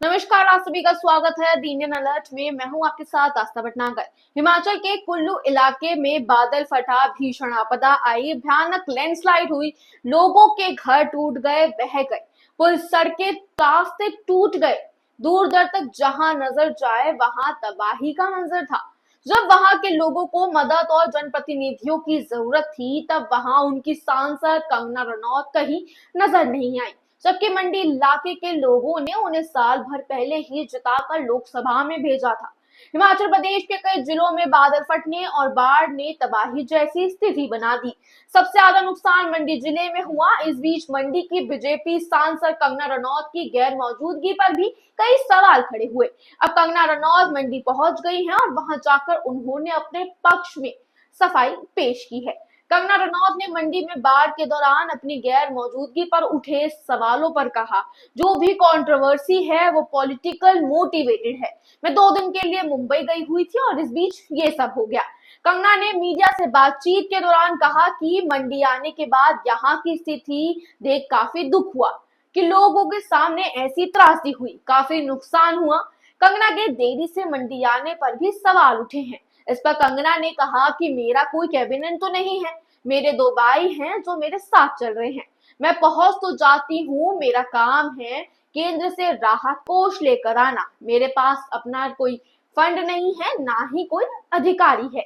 नमस्कार, आप सभी का स्वागत है द इंडियन अलर्ट में। मैं हूं आपके साथ आस्था भटनागर। हिमाचल के कुल्लू इलाके में बादल फटा, भीषण आपदा आई, भयानक लैंडस्लाइड हुई, लोगों के घर टूट गए, बह गए, पुल सड़कें रास्ते टूट गए। दूर दूर तक जहां नजर जाए वहां तबाही का मंजर था। जब वहां के लोगों को मदद और जनप्रतिनिधियों की जरूरत थी, तब वहां उनकी सांसद कंगना रनौत कहीं नजर नहीं आई, जबकि मंडी इलाके के लोगों ने उन्हें साल भर पहले ही जिताकर लोकसभा में भेजा था। हिमाचल प्रदेश के कई जिलों में बादल फटने और बाढ़ ने तबाही जैसी स्थिति बना दी। सबसे ज्यादा नुकसान मंडी जिले में हुआ। इस बीच मंडी की बीजेपी सांसद कंगना रनौत की गैर मौजूदगी पर भी कई सवाल खड़े हुए। अब कंगना रनौत मंडी पहुंच गई हैं और वहां जाकर उन्होंने अपने पक्ष में सफाई पेश की है। कंगना रनौत ने मंडी में बाढ़ के दौरान अपनी गैर मौजूदगी पर उठे सवालों पर कहा, जो भी कंट्रोवर्सी है वो पॉलिटिकल मोटिवेटेड है। मैं 2 दिन के लिए मुंबई गई हुई थी और इस बीच ये सब हो गया। कंगना ने मीडिया से बातचीत के दौरान कहा कि मंडी आने के बाद यहाँ की स्थिति देख काफी दुख हुआ कि लोगों के सामने ऐसी त्रासदी हुई, काफी नुकसान हुआ। कंगना के देरी से मंडी आने पर भी सवाल उठे हैं। इस पर कंगना ने कहा कि मेरा कोई कैबिनेट तो नहीं है, मेरे 2 भाई हैं जो मेरे साथ चल रहे हैं। मैं पहुंच तो जाती हूँ, मेरा काम है केंद्र से राहत कोष लेकर आना। मेरे पास अपना कोई फंड नहीं है, ना ही कोई अधिकारी है।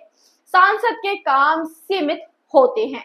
सांसद के काम सीमित होते हैं।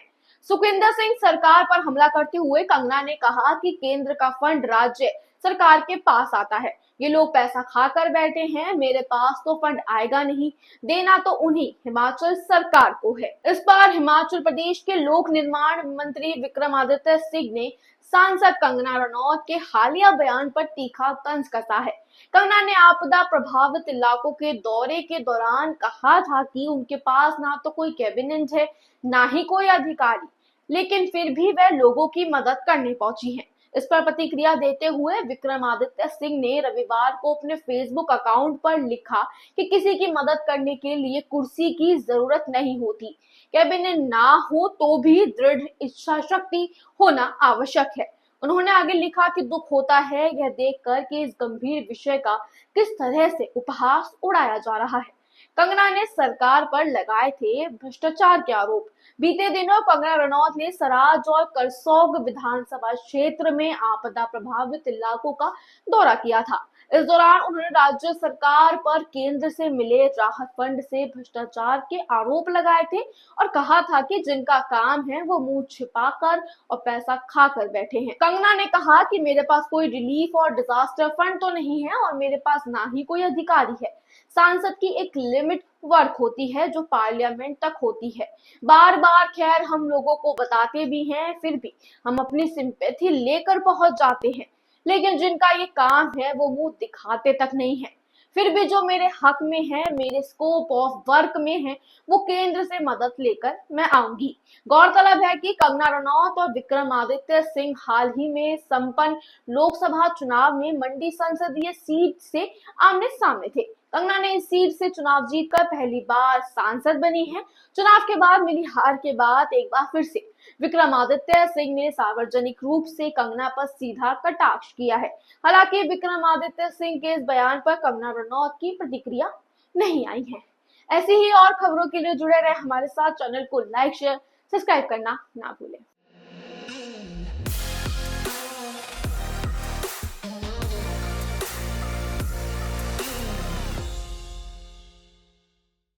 सुखविंदर सिंह सरकार पर हमला करते हुए कंगना ने कहा कि केंद्र का फंड राज्य सरकार के पास आता है, ये लोग पैसा खाकर बैठे हैं, मेरे पास तो फंड आएगा नहीं, देना तो उन्हीं हिमाचल सरकार को है। इस पर हिमाचल प्रदेश के लोक निर्माण मंत्री विक्रमादित्य सिंह ने सांसद कंगना रनौत के हालिया बयान पर तीखा तंज कसा है। कंगना ने आपदा प्रभावित इलाकों के दौरे के दौरान कहा था कि उनके पास ना तो कोई कैबिनेट है, ना ही कोई अधिकारी, लेकिन फिर भी वह लोगों की मदद करने पहुंची हैं। इस पर प्रतिक्रिया देते हुए विक्रमादित्य सिंह ने रविवार को अपने फेसबुक अकाउंट पर लिखा कि किसी की मदद करने के लिए कुर्सी की जरूरत नहीं होती, कैबिनेट ना हो तो भी दृढ़ इच्छा शक्ति होना आवश्यक है। उन्होंने आगे लिखा कि दुख होता है यह देखकर कि इस गंभीर विषय का किस तरह से उपहास उड़ाया जा रहा है। कंगना ने सरकार पर लगाए थे भ्रष्टाचार के आरोप। बीते दिनों कंगना रनौत ने सराज और करसोग विधानसभा क्षेत्र में आपदा प्रभावित इलाकों का दौरा किया था। इस दौरान उन्होंने राज्य सरकार पर केंद्र से मिले राहत फंड से भ्रष्टाचार के आरोप लगाए थे और कहा था कि जिनका काम है वो मुंह छिपाकर और पैसा खाकर बैठे हैं। कंगना ने कहा कि मेरे पास कोई रिलीफ और डिजास्टर फंड तो नहीं है और मेरे पास ना ही कोई अधिकारी है। सांसद की एक लिमिट वर्क होती है जो पार्लियामेंट तक होती है। बार बार खैर हम लोगों को बताते भी हैं, फिर भी हम अपनी सिंपैथी लेकर पहुंच जाते हैं, लेकिन जिनका ये काम है वो मुंह दिखाते तक नहीं है। फिर भी जो मेरे हक में है, मेरे स्कोप ऑफ वर्क में है, वो केंद्र से मदद लेकर मैं आऊंगी। गौरतलब है कि कंगना रनौत और विक्रमादित्य सिंह हाल ही में संपन्न लोकसभा चुनाव में मंडी संसदीय सीट से आमने सामने थे। कंगना ने इस सीट से चुनाव जीतकर पहली बार सांसद बनी है। चुनाव के बाद मिली हार के बाद एक बार फिर से विक्रमादित्य सिंह ने सार्वजनिक रूप से कंगना पर सीधा कटाक्ष किया है। हालांकि विक्रमादित्य सिंह के इस बयान पर कंगना रनौत की प्रतिक्रिया नहीं आई है। ऐसी ही और खबरों के लिए जुड़े रहे हमारे साथ। चैनल को लाइक, शेयर, सब्सक्राइब करना ना भूलें।